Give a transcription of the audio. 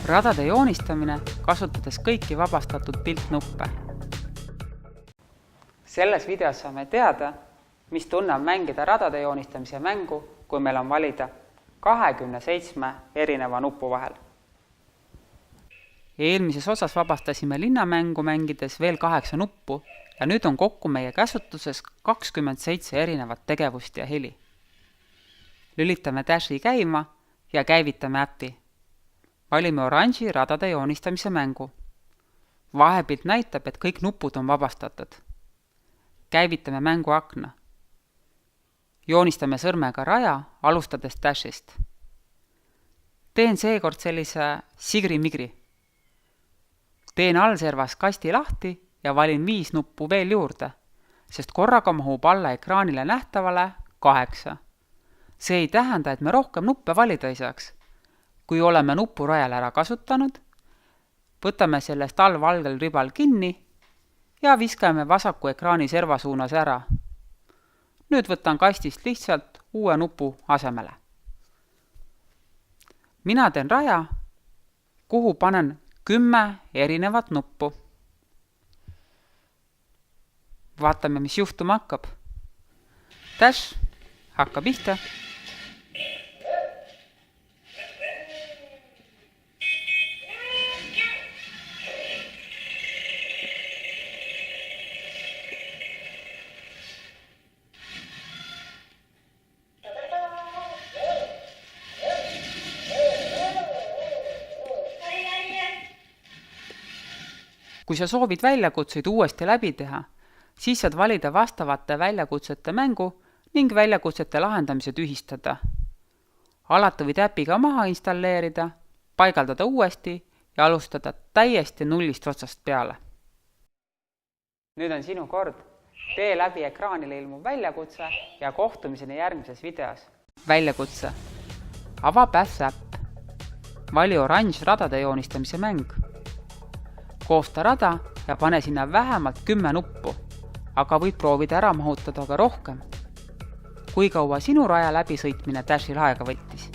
Radade joonistamine, kasutades kõiki vabastatud piltnuppe. Selles videos saame teada, mis tunne on mängida radade joonistamise mängu, kui meil on valida 27 erineva nupu vahel. Eelmises osas vabastasime linnamängu mängides veel 8 nuppu ja nüüd on kokku meie käsutuses 27 erinevat tegevust ja heli. Lülitame Dashi käima ja käivitame äpi. Valime oranži radade joonistamise mängu. Vahepilt näitab, et kõik nupud on vabastatud. Käivitame mängu akna. Joonistame sõrmega raja, alustades Dashist. Teen seekord sellise sigri-migri. Teen allservas kasti lahti ja valin 5 nuppu veel juurde, sest korraga mahub alla ekraanile nähtavale 8. See ei tähenda, et me rohkem nuppe valida ei saaks. Kui oleme nupu rajal ära kasutanud, võtame sellest allvalgel ribal kinni ja viskame vasaku ekraani serva suunas ära. Nüüd võtan kastist lihtsalt uue nupu asemele. Mina teen raja, kuhu panen 10 erinevat nuppu. Vaatame, mis juhtuma hakkab. Dash hakkab pihta. Kui sa soovid väljakutseid uuesti läbi teha, siis saad valida vastavate väljakutsete mängu ning väljakutsete lahendamise tühistada. Alati võid äpiga maha installeerida, paigaldada uuesti ja alustada täiesti nullist otsast peale. Nüüd on sinu kord. Tee läbi ekraanile ilmuv väljakutse ja kohtumiseni järgmises videos. Väljakutse. Ava Bass äpp. Vali oranž radade joonistamise mäng. Koosta rada ja pane sinna vähemalt 10 nuppu, aga võid proovida ära mahutada ka rohkem. Kui kaua sinu raja läbisõitmine Dashil aega võttis?